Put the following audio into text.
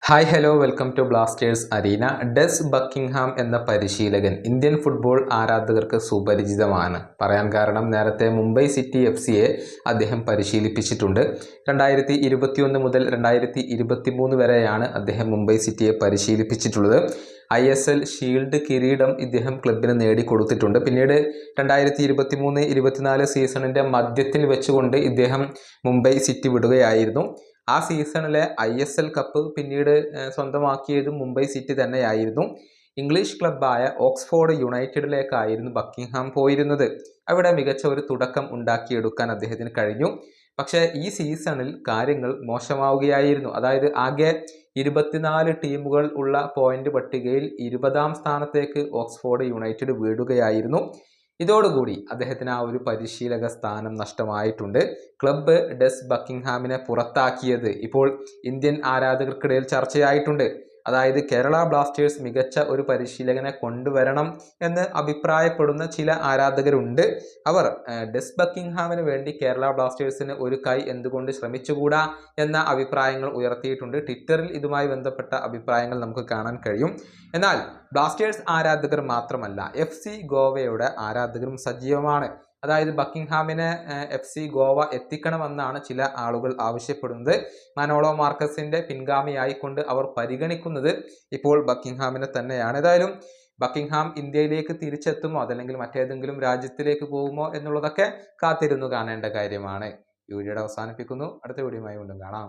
Hi hello welcome to Blasters arena. Des Buckingham എന്ന പരിശീലകൻ Indian football ആരാധകർക്ക് സുപരിചിതമാണ്. പറയാൻ കാരണം നേരത്തെ മുംബൈ സിറ്റി FCയെ അദ്ദേഹം പരിശീലിപ്പിച്ചിട്ടുണ്ട്. 2021 മുതൽ 2023 വരെയാണ് അദ്ദേഹം മുംബൈ സിറ്റിയെ പരിശീലിപ്പിച്ചിട്ടുള്ളത്. ISL ഷീൽഡ് കിരീടം ഇദ്ദേഹം ക്ലബിന് നേടിക്കൊടുത്തിട്ടുണ്ട്. പിന്നീട് 2023-24 സീസണിൻ്റെ മധ്യത്തിൽ വെച്ചുകൊണ്ട് ഇദ്ദേഹം മുംബൈ സിറ്റി വിടുകയായിരുന്നു. ആ സീസണിലെ ISL കപ്പ് പിന്നീട് സ്വന്തമാക്കിയതും മുംബൈ സിറ്റി തന്നെയായിരുന്നു. ഇംഗ്ലീഷ് ക്ലബ്ബായ ഓക്സ്ഫോർഡ് യുണൈറ്റഡിലേക്കായിരുന്നു ബക്കിംഗ്ഹാം പോയിരുന്നത്. അവിടെ മികച്ച ഒരു തുടക്കം ഉണ്ടാക്കിയെടുക്കാൻ അദ്ദേഹത്തിന് കഴിഞ്ഞു. പക്ഷേ ഈ സീസണിൽ കാര്യങ്ങൾ മോശമാവുകയായിരുന്നു. അതായത് ആകെ 24 ടീമുകൾ ഉള്ള പോയിന്റ് പട്ടികയിൽ 20ാം സ്ഥാനത്തേക്ക് ഓക്സ്ഫോർഡ് യുണൈറ്റഡ് വീഴുകയായിരുന്നു. ഇതോടുകൂടി അദ്ദേഹത്തിന് ആ ഒരു പരിശീലക സ്ഥാനം നഷ്ടമായിട്ടുണ്ട്. ക്ലബ്ബ് ഡെസ് ബക്കിംഗ്ഹാമിനെ പുറത്താക്കിയത് ഇപ്പോൾ ഇന്ത്യൻ ആരാധകർക്കിടയിൽ ചർച്ചയായിട്ടുണ്ട്. അതായത് കേരള ബ്ലാസ്റ്റേഴ്സ് മികച്ച ഒരു പരിശീലകനെ കൊണ്ടുവരണം എന്ന് അഭിപ്രായപ്പെടുന്ന ചില ആരാധകരുണ്ട്. അവർ ഡെസ് ബക്കിംഗ്ഹാമിന് വേണ്ടി കേരള ബ്ലാസ്റ്റേഴ്സിന് ഒരു കൈ എന്തുകൊണ്ട് ശ്രമിച്ചുകൂടാ എന്ന അഭിപ്രായങ്ങൾ ഉയർത്തിയിട്ടുണ്ട്. ട്വിറ്ററിൽ ഇതുമായി ബന്ധപ്പെട്ട അഭിപ്രായങ്ങൾ നമുക്ക് കാണാൻ കഴിയും. എന്നാൽ ബ്ലാസ്റ്റേഴ്സ് ആരാധകർ മാത്രമല്ല, FC ഗോവയുടെ ആരാധകരും സജീവമാണ്. അതായത് ബക്കിംഗ്ഹാമിനെ FC ഗോവ എത്തിക്കണമെന്നാണ് ചില ആളുകൾ ആവശ്യപ്പെടുന്നത്. മാനോളോ മാർക്കസിന്റെ പിൻഗാമിയായിക്കൊണ്ട് അവർ പരിഗണിക്കുന്നത് ഇപ്പോൾ ബക്കിംഗ്ഹാമിനെ തന്നെയാണ്. ഏതായാലും ബക്കിംഗ്ഹാം ഇന്ത്യയിലേക്ക് തിരിച്ചെത്തുമോ അതല്ലെങ്കിൽ മറ്റേതെങ്കിലും രാജ്യത്തിലേക്ക് പോകുമോ എന്നുള്ളതൊക്കെ കാത്തിരുന്നു കാണേണ്ട കാര്യമാണ്. ഈ വീഡിയോയുടെ അവസാനിപ്പിക്കുന്നു. അടുത്ത വീഡിയോയുമായി വീണ്ടും കാണാം.